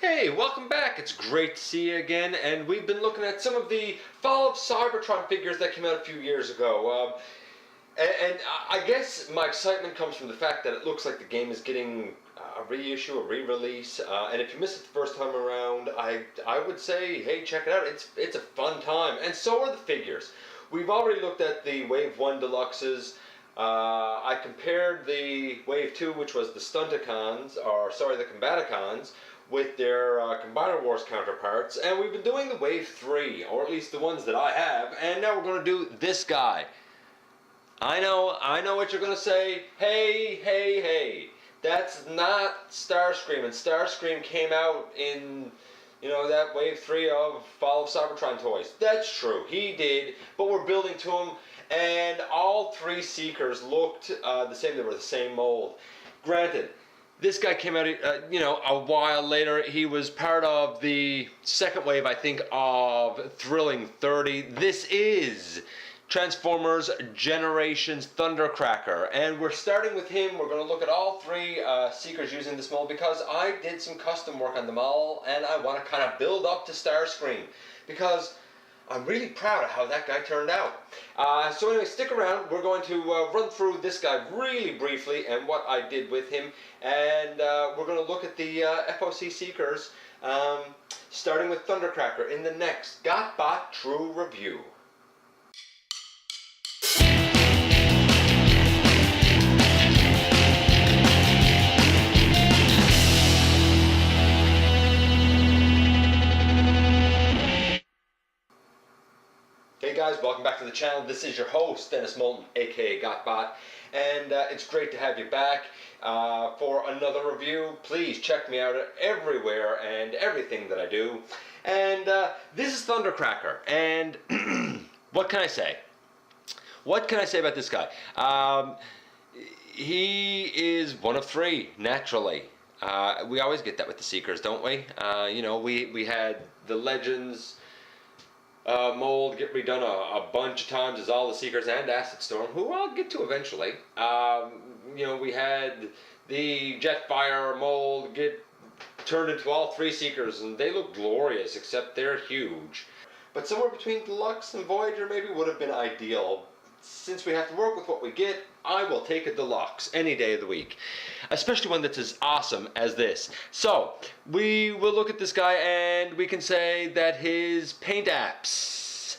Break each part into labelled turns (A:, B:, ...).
A: Hey, welcome back. It's great to see you again, and we've been looking at some of the Fall of Cybertron figures that came out a few years ago. And I guess my excitement comes from the fact that it looks like the game is getting a reissue, a re-release, and if you missed it the first time around, I would say, hey, check it out. It's a fun time, and so are the figures. We've already looked at the Wave 1 Deluxes. I compared the Wave 2, which was the Stunticons, the Combaticons, with their Combiner Wars counterparts, and we've been doing the Wave 3, or at least the ones that I have, and now we're going to do this guy. I know what you're going to say. Hey, that's not Starscream, and Starscream came out in, that Wave 3 of Fall of Cybertron toys. That's true, he did, but we're building to him, and all three Seekers looked the same. They were the same mold. Granted, this guy came out, a while later. He was part of the second wave, I think, of Thrilling 30. This is Transformers Generations Thundercracker, and we're starting with him. We're going to look at all three Seekers using this mold because I did some custom work on them all, and I want to kind of build up to Starscream because I'm really proud of how that guy turned out. So anyway, stick around. We're going to run through this guy really briefly and what I did with him. And we're going to look at the FOC Seekers, starting with Thundercracker in the next GotBot True Review. Hey guys, welcome back to the channel. This is your host, Dennis Moulton, aka GotBot, and it's great to have you back for another review. Please check me out everywhere and everything that I do. And this is Thundercracker, and what can I say? What can I say about this guy? He is one of three, naturally. We always get that with the Seekers, don't we? We had the Legends mold get redone a bunch of times as all the Seekers and Acid Storm, who I'll get to eventually. We had the Jetfire mold get turned into all three Seekers, and they look glorious, except they're huge. But somewhere between Deluxe and Voyager maybe would have been ideal. Since we have to work with what we get, I will take a Deluxe any day of the week, especially one that's as awesome as this. So we will look at this guy, and we can say that his paint apps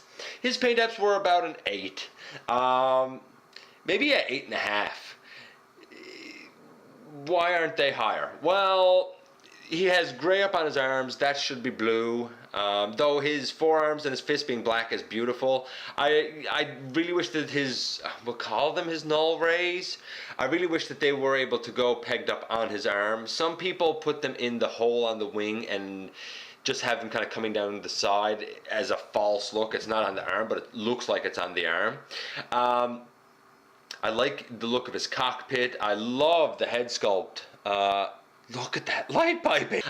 A: were about an 8, maybe an 8.5. Why aren't they higher? Well, he has gray up on his arms. That should be blue. Though his forearms and his fist being black is beautiful. I really wish that we'll call them his null rays. I really wish that they were able to go pegged up on his arm. Some people put them in the hole on the wing and just have them kind of coming down the side as a false look. It's not on the arm, but it looks like it's on the arm. I like the look of his cockpit. I love the head sculpt. Look at that light piping.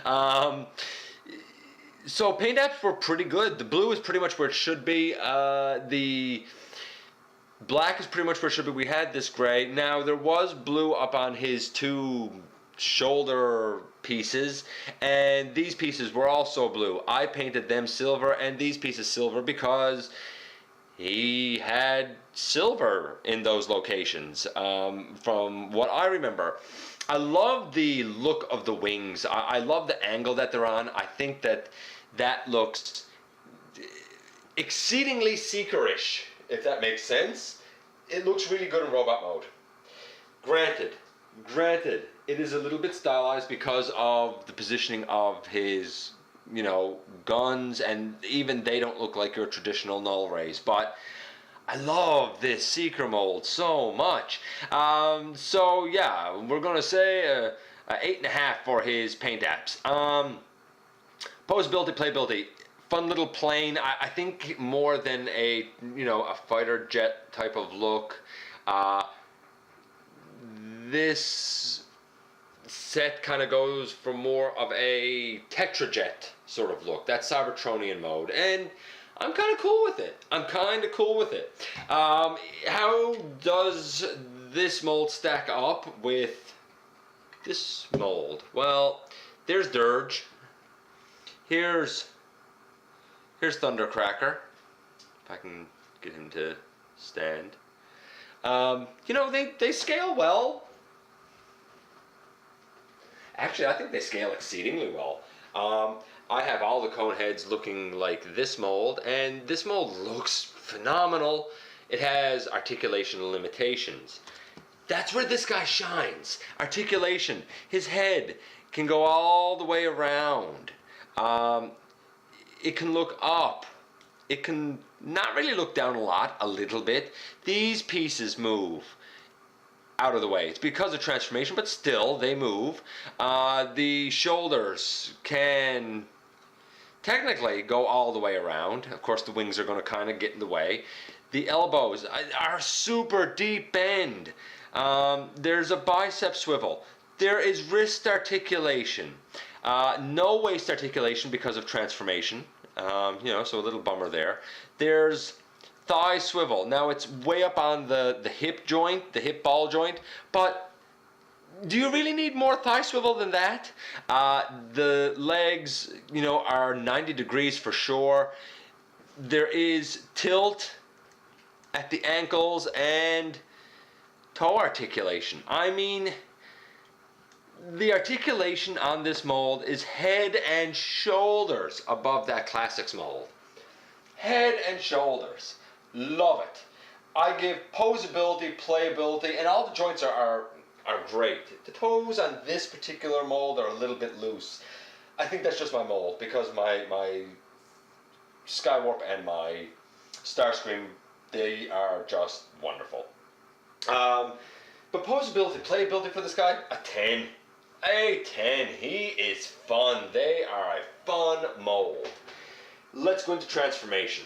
A: So paint apps were pretty good. The blue is pretty much where it should be. The black is pretty much where it should be. We had this gray. Now there was blue up on his two shoulder pieces, and these pieces were also blue. I painted them silver and these pieces silver because he had silver in those locations, from what I remember. I love the look of the wings. I love the angle that they're on. I think that looks exceedingly Seekerish, if that makes sense. It looks really good in robot mode. Granted, it is a little bit stylized because of the positioning of his, guns, and even they don't look like your traditional null rays, but I love this Seeker mold so much. So yeah, we're gonna say a 8.5 for his paint apps. Posability, playability, fun little plane. I think more than a fighter jet type of look. This set kind of goes for more of a Tetrajet sort of look. That's Cybertronian mode, and I'm kind of cool with it. How does this mold stack up with this mold? Well, there's Dirge. Here's Thundercracker. If I can get him to stand. You know, they scale well. Actually, I think they scale exceedingly well. I have all the cone heads looking like this mold, and this mold looks phenomenal. It has articulation limitations. That's where this guy shines. Articulation. His head can go all the way around. It can look up. It can not really look down a lot, a little bit. These pieces move out of the way. It's because of transformation, but still they move. The shoulders can technically go all the way around. Of course, the wings are going to kind of get in the way. The elbows are super deep bend. There's a bicep swivel. There is wrist articulation. No waist articulation because of transformation. You know, so a little bummer there. There's thigh swivel. Now it's way up on the hip joint, the hip ball joint, but do you really need more thigh swivel than that? The legs, you know, are 90 degrees for sure. There is tilt at the ankles and toe articulation. I mean, the articulation on this mold is head and shoulders above that Classics mold. Head and shoulders. Love it. I give posability, playability, and all the joints are great. The toes on this particular mold are a little bit loose. I think that's just my mold because my Skywarp and my Starscream, they are just wonderful. But posability, playability for this guy, a 10. A 10. He is fun. They are a fun mold. Let's go into transformation.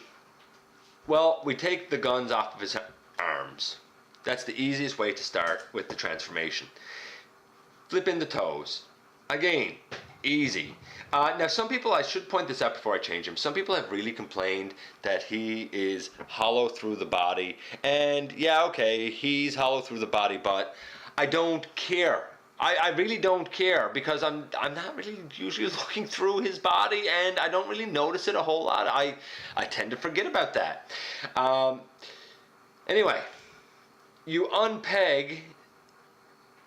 A: Well, we take the guns off of his arms. That's the easiest way to start with the transformation. Flip in the toes. Again, easy. Now some people, I should point this out before I change him, some people have really complained that he is hollow through the body. And yeah, okay, he's hollow through the body, but I don't care. I really don't care because I'm not really usually looking through his body and I don't really notice it a whole lot. I tend to forget about that. Anyway, you unpeg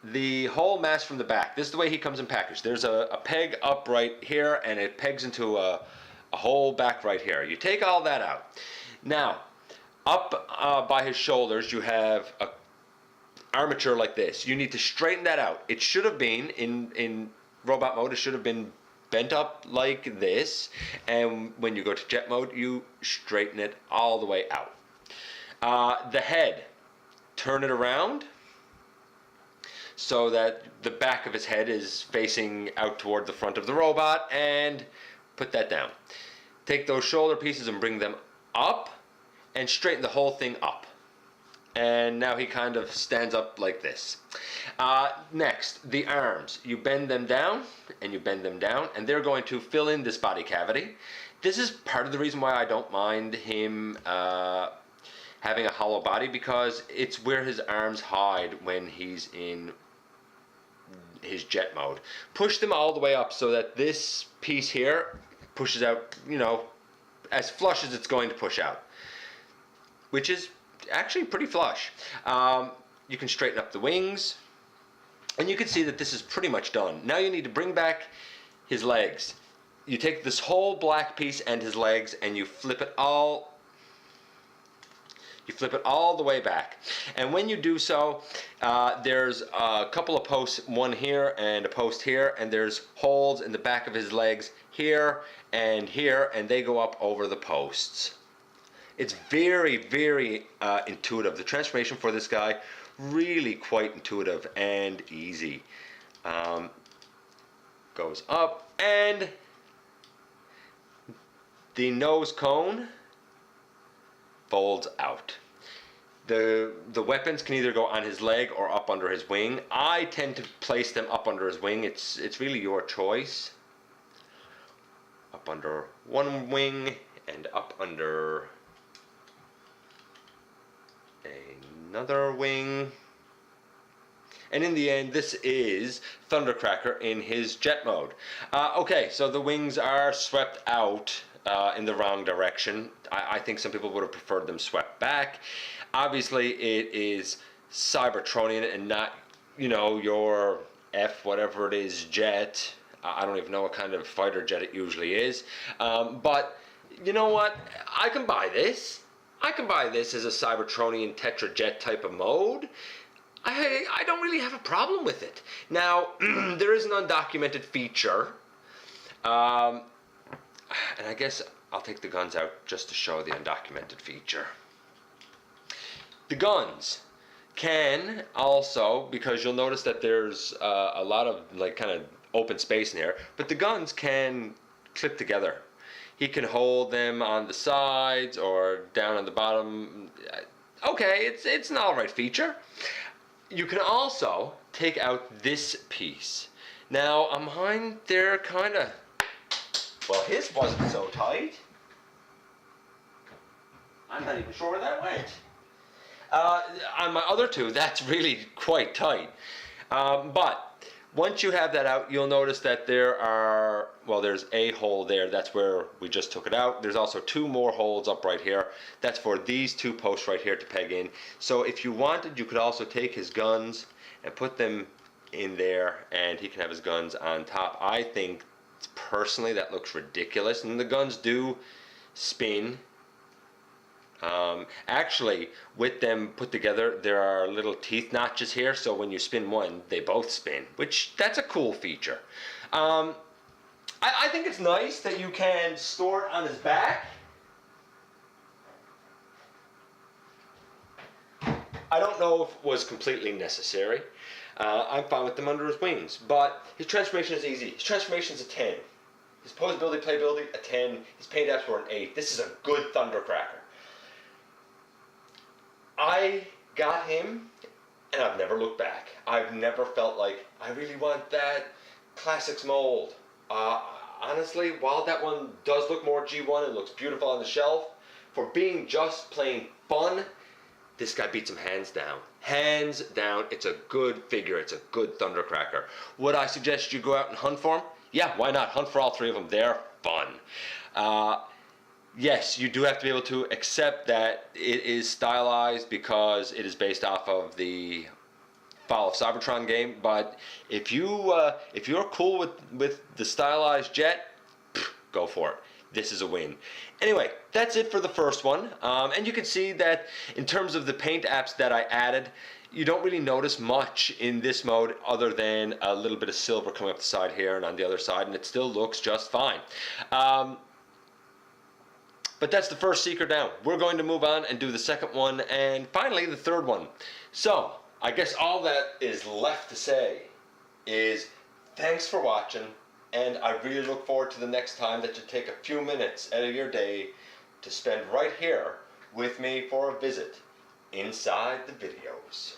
A: the whole mass from the back. This is the way he comes in package. There's a peg up right here and it pegs into a hole back right here. You take all that out. Now, up by his shoulders you have a armature like this. You need to straighten that out. It should have been in robot mode, it should have been bent up like this, and when you go to jet mode you straighten it all the way out. The head, turn it around so that the back of his head is facing out toward the front of the robot, and put that down. Take those shoulder pieces and bring them up and straighten the whole thing up. And now he kind of stands up like this. Next, the arms. You bend them down, and you bend them down, and they're going to fill in this body cavity. This is part of the reason why I don't mind him having a hollow body, because it's where his arms hide when he's in his jet mode. Push them all the way up so that this piece here pushes out, you know, as flush as it's going to push out, which is actually pretty flush. You can straighten up the wings, and you can see that this is pretty much done. Now you need to bring back his legs. You take this whole black piece and his legs, and you flip it all the way back. And when you do so, there's a couple of posts, one here and a post here, and there's holes in the back of his legs here, and they go up over the posts. It's very, very intuitive. The transformation for this guy, really quite intuitive and easy. Goes up, and the nose cone folds out. The weapons can either go on his leg or up under his wing. I tend to place them up under his wing. It's really your choice. Up under one wing and up under another wing. And in the end, this is Thundercracker in his jet mode. Okay, so the wings are swept out in the wrong direction. I think some people would have preferred them swept back. Obviously, it is Cybertronian and not, you know, your F whatever it is jet. I don't even know what kind of fighter jet it usually is. But you know what? I can buy this. I can buy this as a Cybertronian Tetra jet type of mode. I don't really have a problem with it. Now, there is an undocumented feature. And I guess I'll take the guns out just to show the undocumented feature. The guns can also, because you'll notice that there's a lot of like kind of open space in here, but the guns can clip together. He can hold them on the sides or down on the bottom. Okay, it's an alright feature. You can also take out this piece. Now, on mine, they're kind of, well, his wasn't so tight. I'm not even sure where that went. On my other two, that's really quite tight. But once you have that out, you'll notice that there are, well, there's a hole there. That's where we just took it out. There's also two more holes up right here. That's for these two posts right here to peg in. So if you wanted, you could also take his guns and put them in there, and he can have his guns on top. I think, personally, that looks ridiculous. And the guns do spin. Actually, with them put together, there are little teeth notches here, so when you spin one, they both spin, which, that's a cool feature. I think it's nice that you can store it on his back. I don't know if it was completely necessary. I'm fine with them under his wings, but his transformation is easy. His transformation is a 10. His posability, playability, a 10. His paint apps were an 8. This is a good Thundercracker. I got him, and I've never looked back. I've never felt like, I really want that Classics mold. Honestly, while that one does look more G1 and looks beautiful on the shelf, for being just plain fun, this guy beats him hands down. Hands down, it's a good figure. It's a good Thundercracker. Would I suggest you go out and hunt for him? Yeah, why not? Hunt for all three of them. They're fun. Yes, you do have to be able to accept that it is stylized because it is based off of the Fall of Cybertron game. But if you're cool with the stylized jet, go for it. This is a win. Anyway, that's it for the first one. And you can see that in terms of the paint apps that I added, you don't really notice much in this mode other than a little bit of silver coming up the side here and on the other side, and it still looks just fine. But that's the first secret down. We're going to move on and do the second one and finally the third one. So, I guess all that is left to say is thanks for watching, and I really look forward to the next time that you take a few minutes out of your day to spend right here with me for a visit inside the videos.